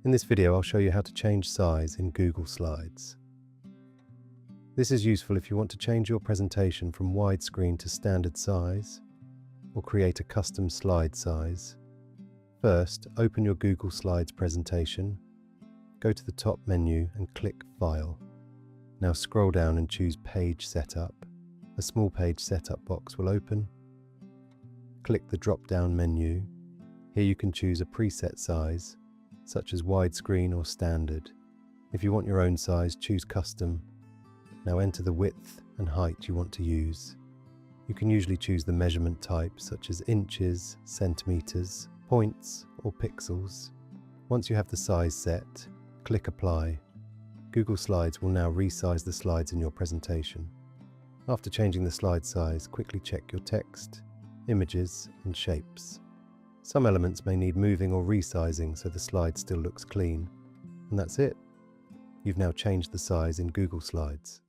In this video, I'll show you how to change size in Google Slides. This is useful if you want to change your presentation from widescreen to standard size, or create a custom slide size. First, open your Google Slides presentation, go to the top menu and click File. Now scroll down and choose Page Setup. A small page setup box will open. Click the drop-down menu. Here you can choose a preset size, such as widescreen or standard. If you want your own size, choose Custom. Now enter the width and height you want to use. You can usually choose the measurement type, such as inches, centimeters, points, or pixels. Once you have the size set, click Apply. Google Slides will now resize the slides in your presentation. After changing the slide size, quickly check your text, images, and shapes. Some elements may need moving or resizing so the slide still looks clean. And that's it. You've now changed the size in Google Slides.